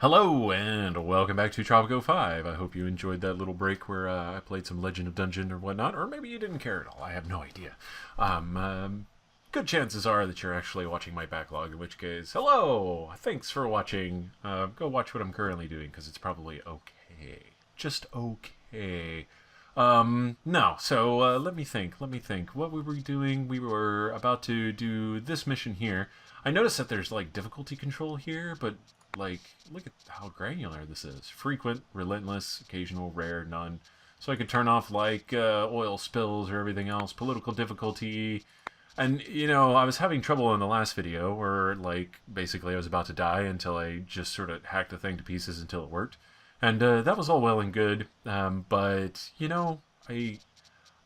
Hello and welcome back to Tropico 5. I hope you enjoyed that little break where I played some Legend of Dungeon or whatnot, or maybe you didn't care at all. I have no idea. Good chances are that you're actually watching my backlog, in which case, hello! Thanks for watching. Go watch what I'm currently doing, because it's probably okay. Just okay. No, so let me think. What were we doing? We were about to do this mission here. I noticed that there's, like, difficulty control here, but like, look at how granular this is. Frequent, relentless, occasional, rare, none. So I could turn off, like, oil spills or everything else. Political difficulty. And, I was having trouble in the last video where, like, basically I was about to die until I just sort of hacked the thing to pieces until it worked. And that was all well and good. But,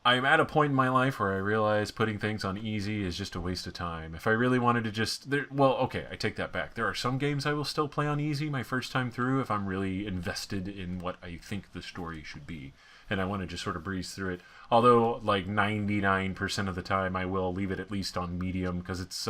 I'm at a point in my life where I realize putting things on easy is just a waste of time. If I really wanted to okay, I take that back. There are some games I will still play on easy my first time through if I'm really invested in what I think the story should be. And I want to just sort of breeze through it. Although, like, 99% of the time I will leave it at least on medium because it's,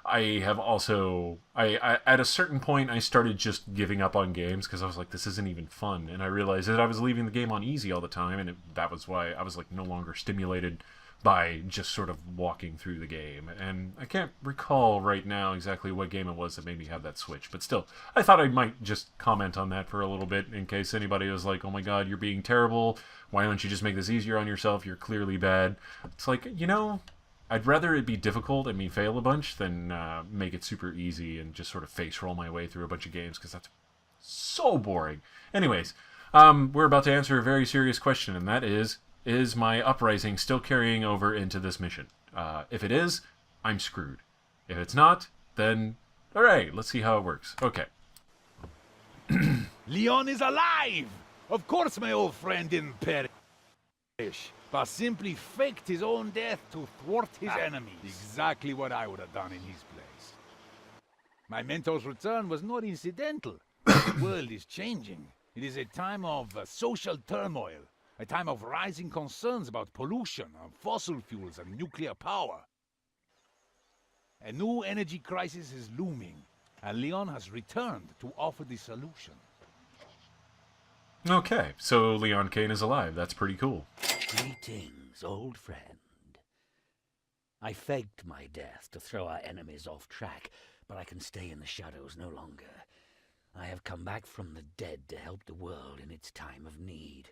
I have also, at a certain point, I started just giving up on games because I was like, this isn't even fun. And I realized that I was leaving the game on easy all the time, and that was why I was like no longer stimulated by just sort of walking through the game. And I can't recall right now exactly what game it was that made me have that switch. But still, I thought I might just comment on that for a little bit in case anybody was like, oh my god, you're being terrible. Why don't you just make this easier on yourself? You're clearly bad. It's like, I'd rather it be difficult and me fail a bunch than make it super easy and just sort of face roll my way through a bunch of games because that's so boring. Anyways, we're about to answer a very serious question, and that is my uprising still carrying over into this mission? If it is, I'm screwed. If it's not, then alright, let's see how it works. Okay. Leon is alive! Of course my old friend didn't perish, but simply faked his own death to thwart his enemies. Exactly what I would have done in his place. My mentor's return was not incidental. The world is changing. It is a time of social turmoil, a time of rising concerns about pollution, of fossil fuels and nuclear power. A new energy crisis is looming, and Leon has returned to offer the solution. Okay, so Leon Kane is alive. That's pretty cool. Greetings, old friend. I faked my death to throw our enemies off track, but I can stay in the shadows no longer. I have come back from the dead to help the world in its time of need.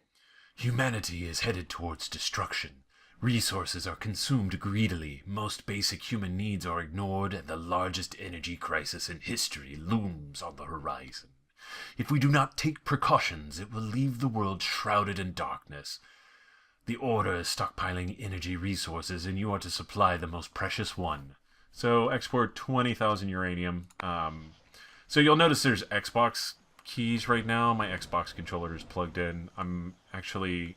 Humanity is headed towards destruction. Resources are consumed greedily, most basic human needs are ignored, and the largest energy crisis in history looms on the horizon. If we do not take precautions, it will leave the world shrouded in darkness. The Order is stockpiling energy resources, and you are to supply the most precious one. So, export 20,000 uranium. So you'll notice there's Xbox keys right now. My Xbox controller is plugged in. I'm actually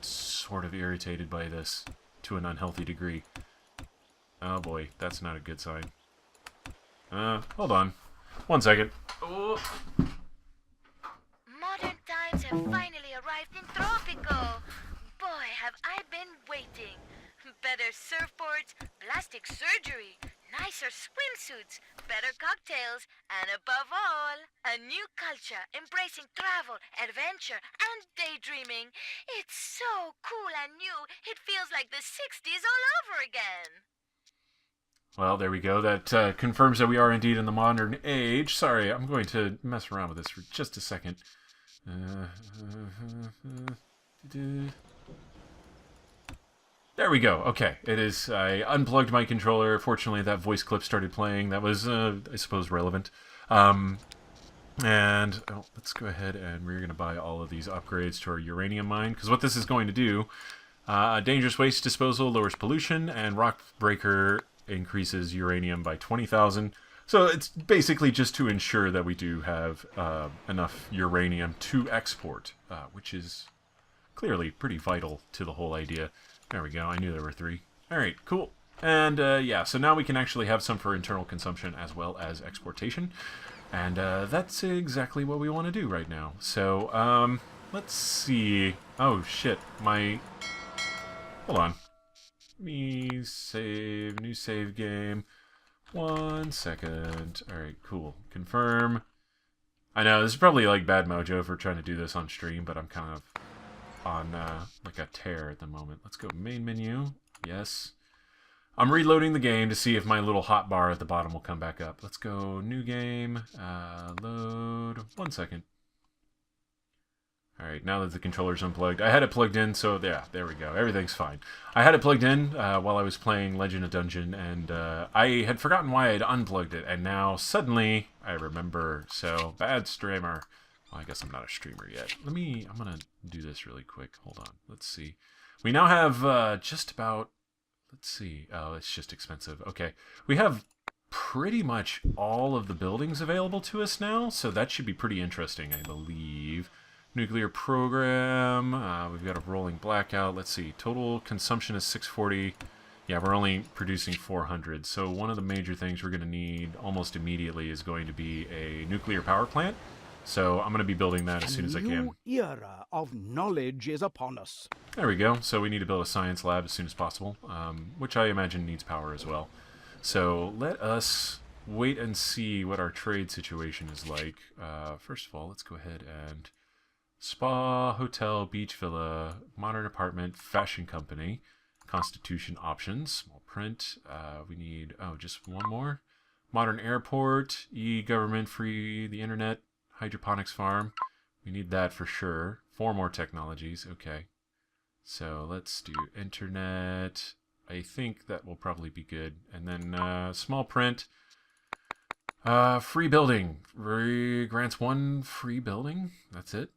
sort of irritated by this to an unhealthy degree. Oh boy, that's not a good sign. Hold on. 1 second. Oh. Modern times have finally arrived in Tropico. Boy, have I been waiting. Better surfboards, plastic surgery, nicer swimsuits, better cocktails, and above all, a new culture embracing travel, adventure, and daydreaming. It's so cool and new, it feels like the 60s all over again. Well, there we go. That confirms that we are indeed in the modern age. Sorry, I'm going to mess around with this for just a second. There we go. Okay, it is. I unplugged my controller. Fortunately, that voice clip started playing. That was, I suppose, relevant. Let's go ahead and we're going to buy all of these upgrades to our uranium mine. Because what this is going to do, dangerous waste disposal lowers pollution, and rock breaker increases uranium by 20,000. So it's basically just to ensure that we do have enough uranium to export, which is clearly pretty vital to the whole idea. There we go. I knew there were 3. All right, cool. And yeah, so now we can actually have some for internal consumption as well as exportation. And that's exactly what we want to do right now. So let's see. Oh, shit. Hold on. Me save, new save game. 1 second. Alright, cool. Confirm. I know, this is probably like bad mojo for trying to do this on stream, but I'm kind of on like a tear at the moment. Let's go main menu. Yes. I'm reloading the game to see if my little hot bar at the bottom will come back up. Let's go new game. Load. 1 second. Alright, now that the controller's unplugged. I had it plugged in, so yeah, there we go. Everything's fine. I had it plugged in while I was playing Legend of Dungeon, and I had forgotten why I had unplugged it, and now suddenly I remember. So, bad streamer. Well, I guess I'm not a streamer yet. I'm gonna do this really quick. Hold on. Let's see. We now have just about, let's see. Oh, it's just expensive. Okay. We have pretty much all of the buildings available to us now, so that should be pretty interesting, I believe. Nuclear program. We've got a rolling blackout. Let's see. Total consumption is 640. Yeah, we're only producing 400. So one of the major things we're going to need almost immediately is going to be a nuclear power plant. So I'm going to be building that as soon as I can. A new era of knowledge is upon us. There we go. So we need to build a science lab as soon as possible, which I imagine needs power as well. So let us wait and see what our trade situation is like. First of all, let's go ahead and... Spa, hotel, beach villa, modern apartment, fashion company, constitution options, small print. We need, just one more. Modern airport, e-government, free, the internet, hydroponics farm. We need that for sure. 4 more technologies, okay. So let's do internet. I think that will probably be good. And then small print. Free building. Grants 1 free building. That's it.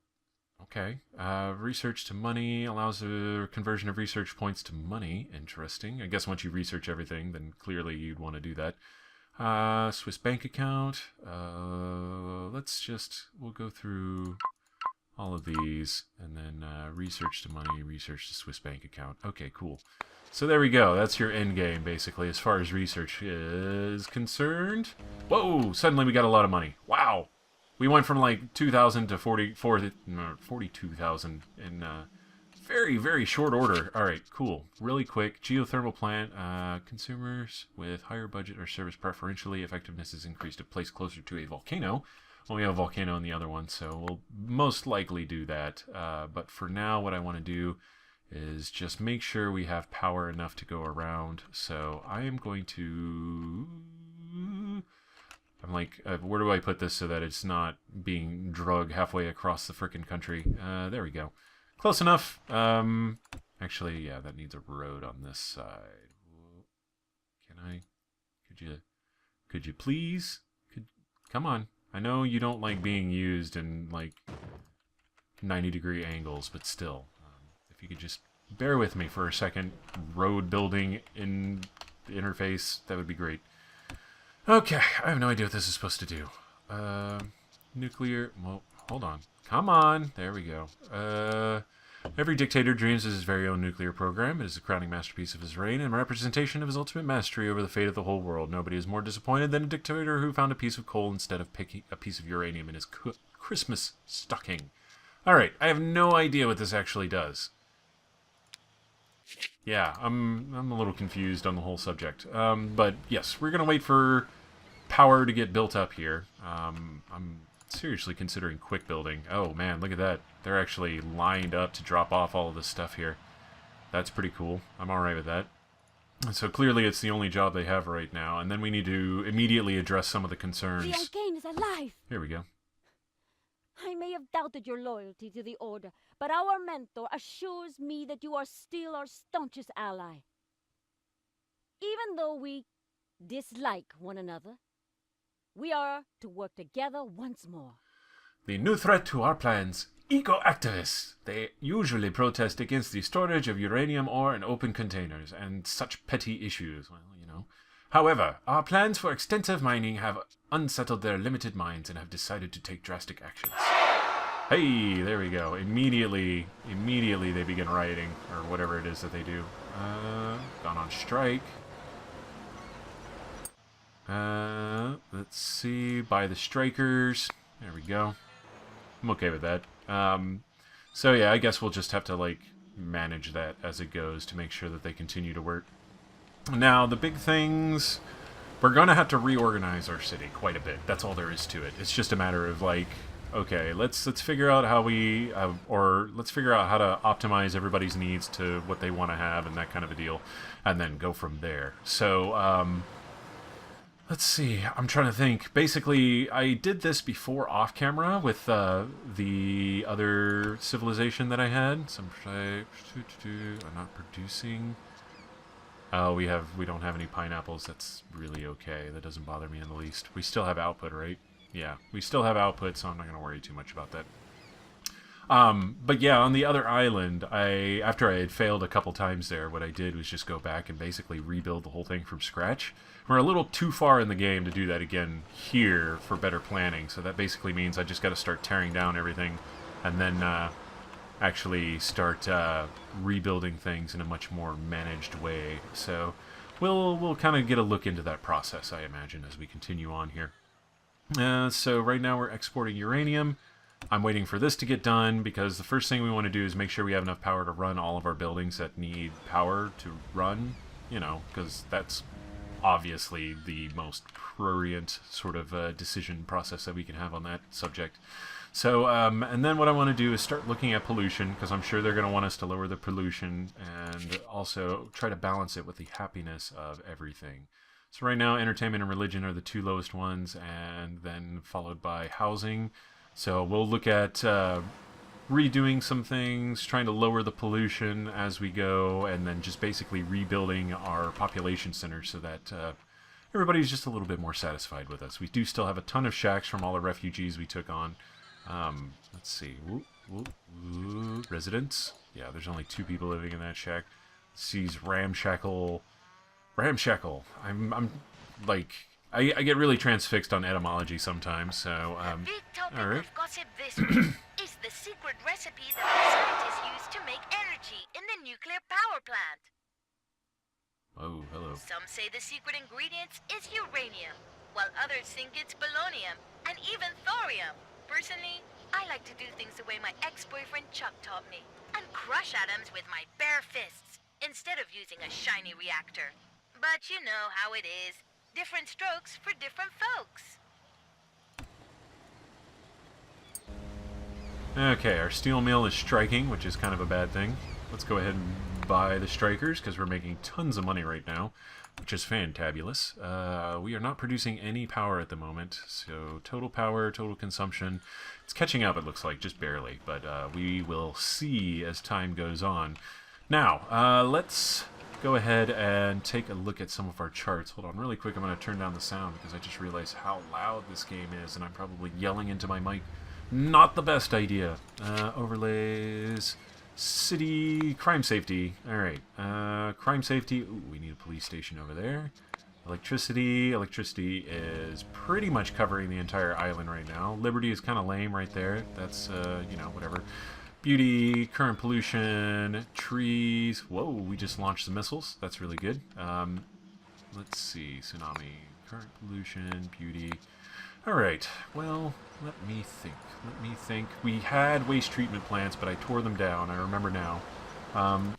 Okay. Research to money allows a conversion of research points to money. Interesting. I guess once you research everything, then clearly you'd want to do that. Swiss bank account. We'll go through all of these, and then research to money, research to Swiss bank account. Okay, cool. So there we go. That's your end game, basically, as far as research is concerned. Whoa! Suddenly we got a lot of money. Wow! We went from like 2,000 to 42,000 in very, very short order. All right, cool. Really quick. Geothermal plant. Consumers with higher budget or service preferentially. Effectiveness is increased if placed closer to a volcano. Well, we have a volcano in the other one, so we'll most likely do that. But for now, what I want to do is just make sure we have power enough to go around. So I am going to... I'm like, where do I put this so that it's not being drug halfway across the frickin' country? There we go. Close enough. Actually, yeah, that needs a road on this side. Can I? Could you please? Come on. I know you don't like being used in, like, 90-degree angles, but still. If you could just bear with me for a second. Road building in the interface, that would be great. Okay, I have no idea what this is supposed to do. Nuclear... Well, hold on. Come on! There we go. Every dictator dreams of his very own nuclear program. It is a crowning masterpiece of his reign and a representation of his ultimate mastery over the fate of the whole world. Nobody is more disappointed than a dictator who found a piece of coal instead of picking a piece of uranium in his Christmas stocking. Alright, I have no idea what this actually does. Yeah, I'm a little confused on the whole subject. But yes, we're going to wait for power to get built up here. I'm seriously considering quick building. Oh man, look at that. They're actually lined up to drop off all of this stuff here. That's pretty cool. I'm alright with that. So clearly it's the only job they have right now, and then we need to immediately address some of the concerns. The Arcane is alive! Here we go. I may have doubted your loyalty to the Order, but our mentor assures me that you are still our staunchest ally. Even though we dislike one another, we are to work together once more. The new threat to our plans, eco-activists. They usually protest against the storage of uranium ore in open containers and such petty issues, well, you know. However, our plans for extensive mining have unsettled their limited minds and have decided to take drastic actions. Hey, there we go. Immediately they begin rioting, or whatever it is that they do. Gone on strike. Let's see. Buy the strikers. There we go. I'm okay with that. So yeah, I guess we'll just have to, like, manage that as it goes to make sure that they continue to work. Now, the big things we're going to have to reorganize our city quite a bit. That's all there is to it. It's just a matter of like, okay, let's figure out how we, or let's figure out how to optimize everybody's needs to what they want to have and that kind of a deal, and then go from there. So, let's see. I'm trying to think. Basically, I did this before off camera with the other civilization that I had. Some I'm not producing. Oh, we don't have any pineapples. That's really okay. That doesn't bother me in the least. We still have output, right? Yeah, we still have output, so I'm not going to worry too much about that. But yeah, on the other island, after I had failed a couple times there, what I did was just go back and basically rebuild the whole thing from scratch. We're a little too far in the game to do that again here for better planning, so that basically means I just got to start tearing down everything and then actually start rebuilding things in a much more managed way. So we'll kind of get a look into that process, I imagine, as we continue on here. So right now we're exporting uranium. I'm waiting for this to get done because the first thing we want to do is make sure we have enough power to run all of our buildings that need power to run, you know, because that's obviously the most prurient sort of decision process that we can have on that subject. So, and then what I want to do is start looking at pollution, because I'm sure they're going to want us to lower the pollution and also try to balance it with the happiness of everything. So right now, entertainment and religion are the two lowest ones, and then followed by housing. So we'll look at redoing some things, trying to lower the pollution as we go, and then just basically rebuilding our population center so that everybody's just a little bit more satisfied with us. We do still have a ton of shacks from all the refugees we took on. Let's see. Residents? Yeah, there's only 2 people living in that shack. Sees ramshackle. I'm like, I get really transfixed on etymology sometimes, so, The big topic alright. of gossip this week is the secret recipe that the scientists use to make energy in the nuclear power plant. Oh, hello. Some say the secret ingredient is uranium, while others think it's polonium, and even thorium. Personally, I like to do things the way my ex-boyfriend Chuck taught me, and crush atoms with my bare fists, instead of using a shiny reactor. But you know how it is. Different strokes for different folks. Okay, our steel mill is striking, which is kind of a bad thing. Let's go ahead and buy the strikers, because we're making tons of money right now, which is fantabulous. We are not producing any power at the moment, so total power, total consumption, it's catching up, it looks like, just barely, but we will see as time goes on. Now, let's go ahead and take a look at some of our charts. Hold on really quick, I'm going to turn down the sound, because I just realized how loud this game is, and I'm probably yelling into my mic. Not the best idea. Overlays, city, crime safety. Alright, crime safety. Ooh, we need a police station over there. Electricity. Electricity is pretty much covering the entire island right now. Liberty is kind of lame right there. That's, you know, whatever. Beauty, current pollution, trees. Whoa, we just launched the missiles. That's really good. Let's see. Tsunami, current pollution, beauty. Alright, well, let me think. We had waste treatment plants, but I tore them down. I remember now.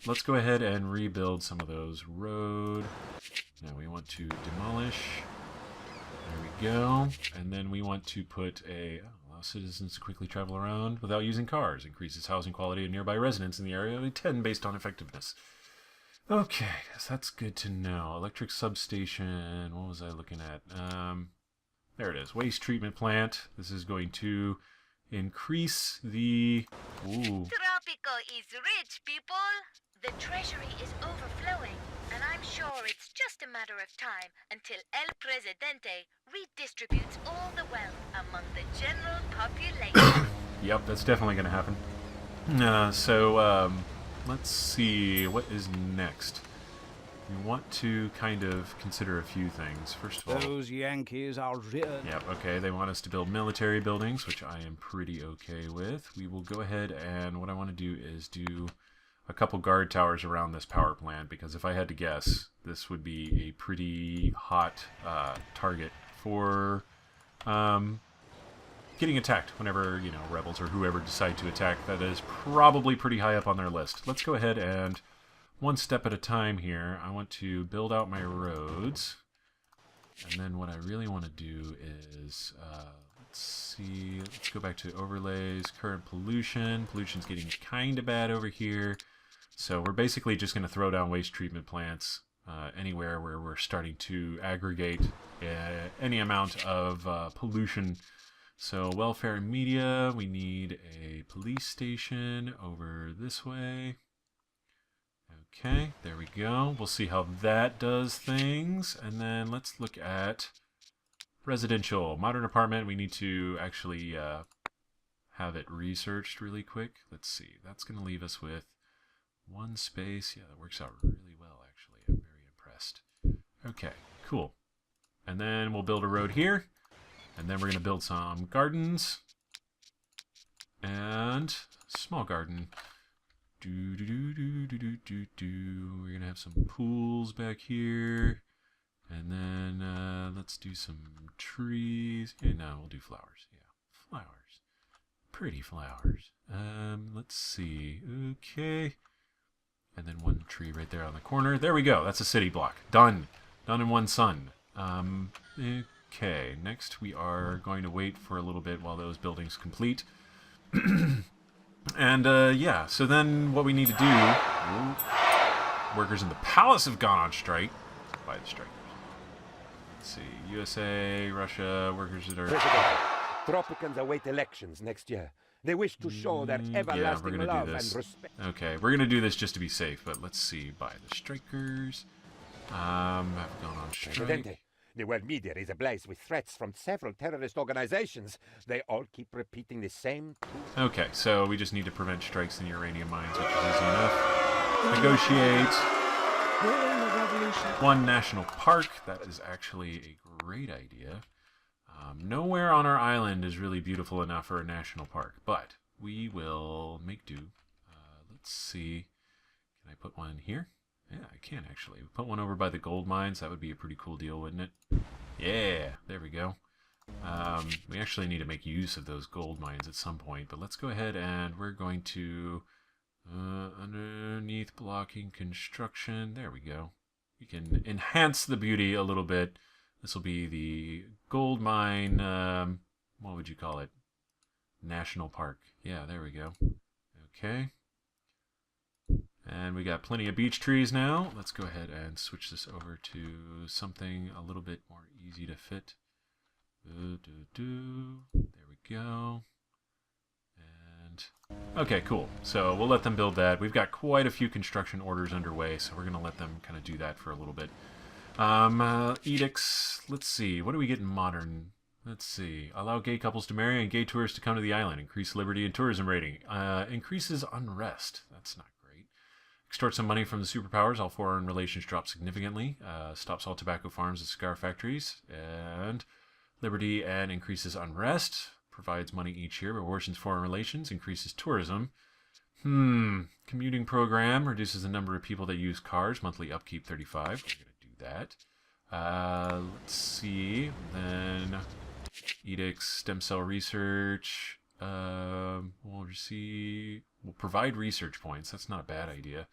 Let's go ahead and rebuild some of those. Road. Now we want to demolish. There we go. And then we want to put allow citizens to quickly travel around without using cars. Increases housing quality of nearby residents in the area by 10 based on effectiveness. Okay, so that's good to know. Electric substation. What was I looking at? There it is. Waste treatment plant. This is going to increase the... Ooh. Tropico is rich, people. The treasury is overflowing, and I'm sure it's just a matter of time until El Presidente redistributes all the wealth among the general population. Yep, that's definitely going to happen. Let's see. What is next? We want to kind of consider a few things. First of all... Those Yankees are real. Yep, okay, they want us to build military buildings, which I am pretty okay with. We will go ahead and what I want to do is do a couple guard towers around this power plant, because if I had to guess, this would be a pretty hot target for getting attacked whenever, you know, rebels or whoever decide to attack. That is probably pretty high up on their list. Let's go ahead and one step at a time here. I want to build out my roads. And then what I really want to do is, let's see, let's go back to overlays, current pollution. Pollution's getting kind of bad over here. So we're basically just going to throw down waste treatment plants anywhere where we're starting to aggregate any amount of pollution. So welfare and media, we need a police station over this way. Okay, there we go. We'll see how that does things. And then let's look at residential. Modern apartment, we need to actually have it researched really quick. Let's see, that's going to leave us with one space. Yeah, that works out really well, actually. I'm very impressed. Okay, cool. And then we'll build a road here. And then we're going to build some gardens. And small garden. We're going to have some pools back here. And then let's do some trees. Yeah, no, we'll do flowers. Yeah, flowers. Pretty flowers. Let's see. Okay. And then one tree right there on the corner. There we go. That's a city block. Done. Done in one sun. Okay. Next, we are going to wait for a little bit while those buildings complete. And, yeah. So then what we need to do... Workers in the palace have gone on strike. By the strikers. Let's see. USA, Russia, workers that are... President, Tropicans await elections next year. They wish to show their everlasting love and respect. Okay, we're gonna do this just to be safe, but let's see. By the strikers, have gone on strike. Presidente, the world media is ablaze with threats from several terrorist organizations. They all keep repeating the same. Okay, so we just need to prevent strikes in the uranium mines, which is easy enough. Negotiate. One national park. That is actually a great idea. Nowhere on our island is really beautiful enough for a national park, but we will make do. Let's see. Can I put one here? Yeah, I can actually. Put one over by the gold mines. That would be a pretty cool deal, wouldn't it? Yeah, there we go. We actually need to make use of those gold mines at some point, but let's go ahead and we're going to underneath blocking construction. There we go. We can enhance the beauty a little bit. This will be the gold mine, what would you call it? National Park. Yeah, there we go. Okay. And we got plenty of beech trees now. Let's go ahead and switch this over to something a little bit more easy to fit. There we go. And okay, cool. So we'll let them build that. We've got quite a few construction orders underway, so we're going to let them kind of do that for a little bit. Edicts. Let's see. What do we get in modern? Let's see. Allow gay couples to marry and gay tourists to come to the island. Increase liberty and tourism rating. Increases unrest. That's not great. Extort some money from the superpowers. All foreign relations drop significantly. Stops all tobacco farms and cigar factories. And liberty and increases unrest. Provides money each year, but worsens foreign relations. Increases tourism. Commuting program. Reduces the number of people that use cars. Monthly upkeep 35. We're going to that. Let's see. Then edicts, stem cell research. We'll provide research points. That's not a bad idea.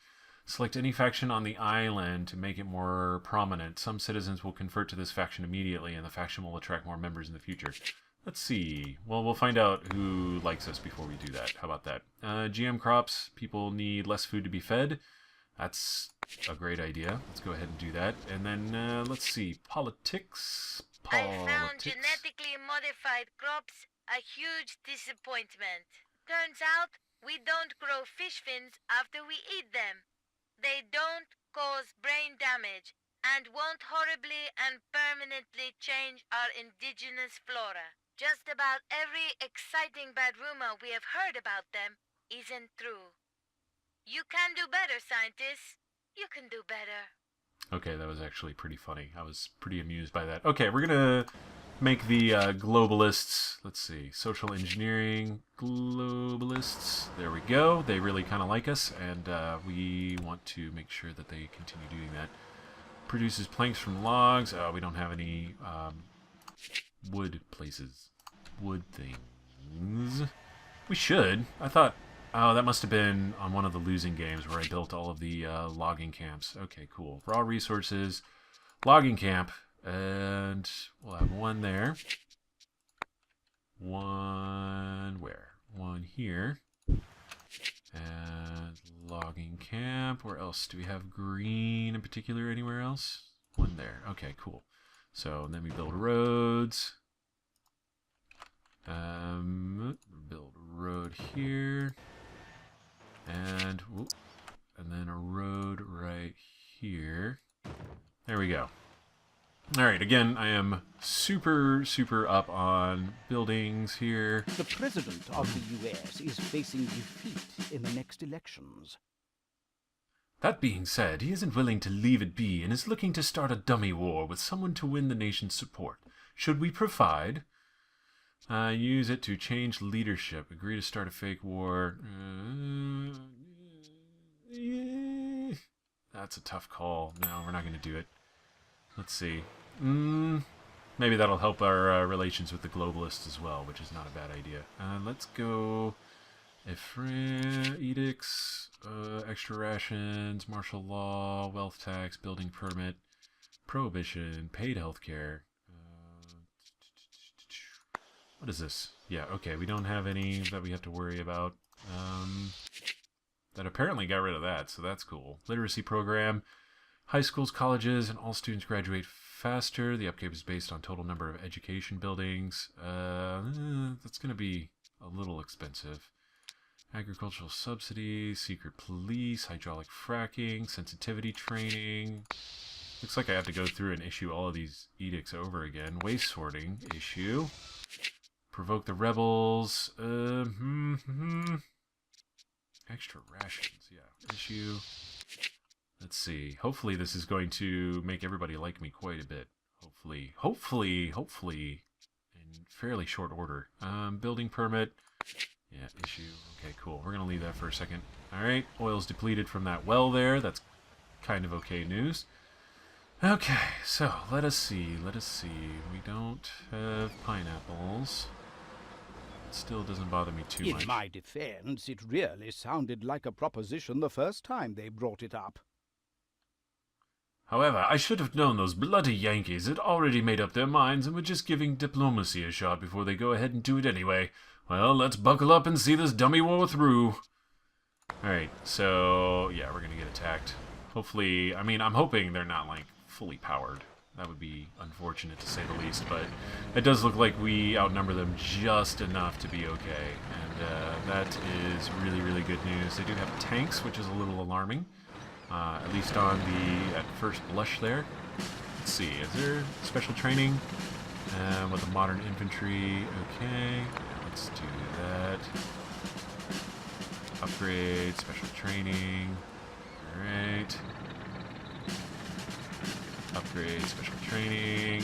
Select any faction on the island to make it more prominent. Some citizens will convert to this faction immediately, and the faction will attract more members in the future. Let's see. Well, we'll find out who likes us before we do that. How about that? GM crops. People need less food to be fed. That's a great idea. Let's go ahead and do that. And then, let's see. Politics. I found genetically modified crops a huge disappointment. Turns out, we don't grow fish fins after we eat them. They don't cause brain damage and won't horribly and permanently change our indigenous flora. Just about every exciting bad rumor we have heard about them isn't true. You can do better, scientists. You can do better. Okay, that was actually pretty funny. I was pretty amused by that. Okay, we're going to make the globalists, let's see, social engineering globalists. There we go. They really kind of like us, and we want to make sure that they continue doing that. Produces planks from logs. We don't have any wood places. Wood things. We should. I thought... Oh, that must have been on one of the losing games where I built all of the logging camps. Okay, cool. Raw resources, logging camp. And we'll have one there. One where? One here. And logging camp. Where else? Do we have green in particular anywhere else? One there. Okay, cool. So then we build roads. Build a road here. And then a road right here. There we go. Alright, again, I am super up on buildings here. The President of the U.S. is facing defeat in the next elections. That being said, he isn't willing to leave it be and is looking to start a dummy war with someone to win the nation's support. Should we provide? Use it to change leadership. Agree to start a fake war. That's a tough call. No, we're not going to do it. Let's see. Maybe that'll help our relations with the globalists as well, which is not a bad idea. Let's go... edicts, extra rations, martial law, wealth tax, building permit, prohibition, paid healthcare. What is this? Yeah, okay, we don't have any that we have to worry about. That apparently got rid of that, so that's cool. Literacy program. High schools, colleges, and all students graduate faster. The upkeep is based on total number of education buildings. That's going to be a little expensive. Agricultural subsidies, secret police, hydraulic fracking, sensitivity training. Looks like I have to go through and issue all of these edicts over again. Waste sorting, issue. Provoke the rebels. Extra rations, yeah. Issue. Let's see. Hopefully this is going to make everybody like me quite a bit. Hopefully, in fairly short order. Building permit. Yeah, issue. Okay, cool. We're going to leave that for a second. Alright, oil's depleted from that well there. That's kind of okay news. Okay, so let us see. We don't have pineapples. It still doesn't bother me too much. In my defense, it really sounded like a proposition the first time they brought it up. However, I should have known those bloody Yankees had already made up their minds and were just giving diplomacy a shot before they go ahead and do it anyway. Well, let's buckle up and see this dummy war through. Alright, so, yeah, we're gonna get attacked. Hopefully, I mean, I'm hoping they're not, like, fully powered. That would be unfortunate to say the least, but it does look like we outnumber them just enough to be okay. And that is really good news. They do have tanks, which is a little alarming. At least on the, at first blush there. Let's see, is there special training? With the modern infantry, okay. Let's do that. Upgrade, special training. Alright. Upgrade, special training.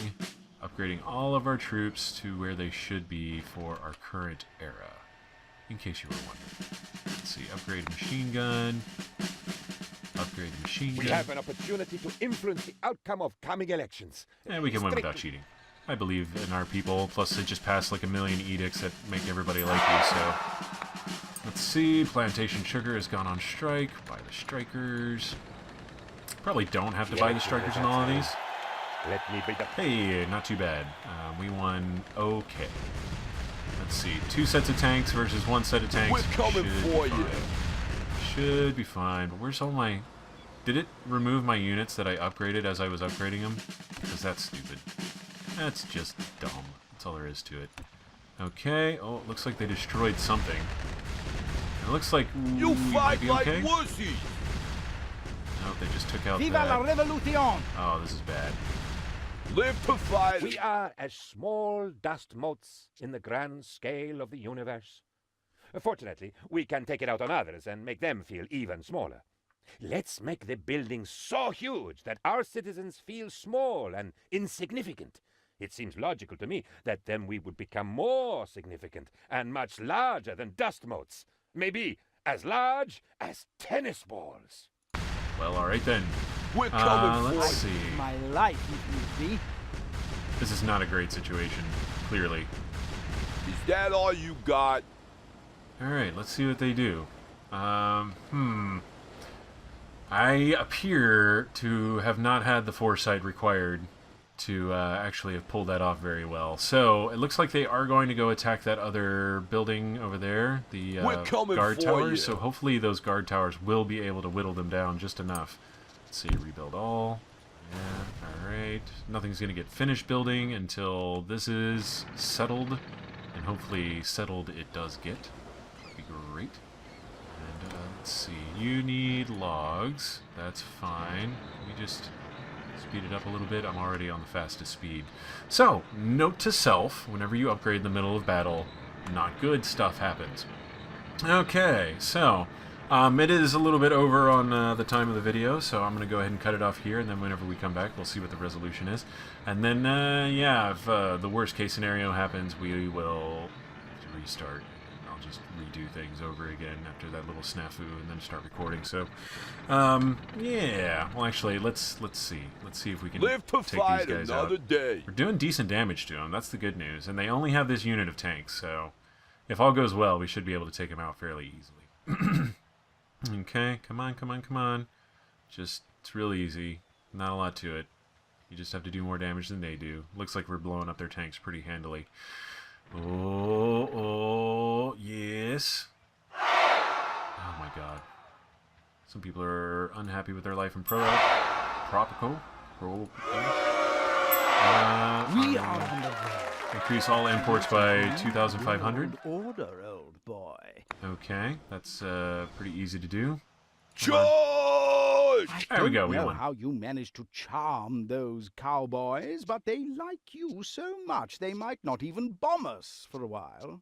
Upgrading all of our troops to where they should be for our current era. In case you were wondering. Let's see, upgrade machine gun. Upgrade the machine gun. We have an opportunity to influence the outcome of coming elections. And we can win without cheating. I believe in our people, plus they just passed like 1 million edicts that make everybody like you, so... Let's see, plantation sugar has gone on strike. Buy the strikers. Probably don't have to buy the strikers in all of these. Let me be the... Hey, not too bad. We won okay. Let's see, 2 sets of tanks versus 1 set of tanks. We're coming for you. Should be fine, but where's all my... Did it remove my units that I upgraded as I was upgrading them? Because that's stupid. That's just dumb. That's all there is to it. Okay, oh, it looks like they destroyed something. It looks like... Ooh, You fight like okay? wussies! No, they just took out Viva that. la revolution! Oh, this is bad. Live to fight! We are as small dust motes in the grand scale of the universe. Fortunately, we can take it out on others and make them feel even smaller. Let's make the building so huge that our citizens feel small and insignificant. It seems logical to me that then we would become more significant and much larger than dust motes. Maybe as large as tennis balls. Well, alright then. We're coming Let's for see. you! My life, if need be. This is not a great situation, clearly. Is that all you got? Alright, let's see what they do. I appear to have not had the foresight required to actually have pulled that off very well. So it looks like they are going to go attack that other building over there, the guard towers. So hopefully those guard towers will be able to whittle them down just enough. Let's see, rebuild all. Yeah, alright. Nothing's going to get finished building until this is settled. And hopefully settled it does get. That'd be great. And let's see, you need logs. That's fine. Let me just speed it up a little bit. I'm already on the fastest speed. So, note to self, whenever you upgrade in the middle of battle, not good stuff happens. Okay, so, it is a little bit over on the time of the video, so I'm going to go ahead and cut it off here, and then whenever we come back, we'll see what the resolution is. And then, yeah, if the worst case scenario happens, we will restart. I'll just redo things over again after that little snafu and then start recording. So, yeah. Well, actually, let's see. Let's see if we can live to take fight these guys another out. day. We're doing decent damage to them. That's the good news. And they only have this unit of tanks, so if all goes well, we should be able to take them out fairly easily. Okay, come on, come on, come on. Just, it's real easy. Not a lot to it. You just have to do more damage than they do. Looks like we're blowing up their tanks pretty handily. Oh, yes. Oh my god. Some people are unhappy with their life in Tropico. We are on the way. Increase all imports by 2,500. Order, old boy. Okay, that's pretty easy to do. Charge! There we go, we I don't know won. how you managed to charm those cowboys, but they like you so much they might not even bomb us for a while.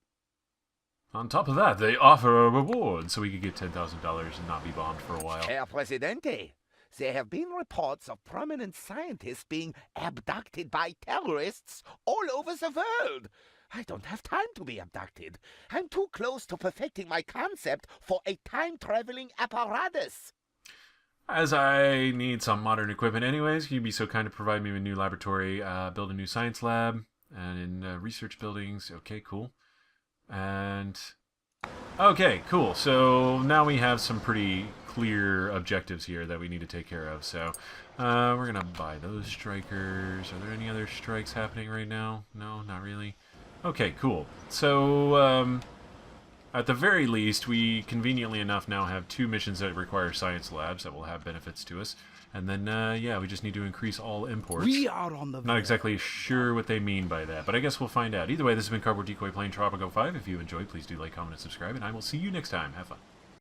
On top of that, they offer a reward, so we could get $10,000 and not be bombed for a while. Herr Presidente, there have been reports of prominent scientists being abducted by terrorists all over the world. I don't have time to be abducted. I'm too close to perfecting my concept for a time-traveling apparatus. As I need some modern equipment anyways, can you be so kind to provide me with a new laboratory, build a new science lab, and in research buildings. Okay, cool. And okay, cool. So now we have some pretty clear objectives here that we need to take care of. So we're gonna buy those strikers. Are there any other strikes happening right now? No, not really. Okay, cool. So at the very least, we conveniently enough now have 2 missions that require science labs that will have benefits to us. And then, yeah, we just need to increase all imports. We are on the Not exactly sure what they mean by that, but I guess we'll find out. Either way, this has been Cardboard Decoy playing Tropico 5. If you enjoyed, please do like, comment, and subscribe, and I will see you next time. Have fun.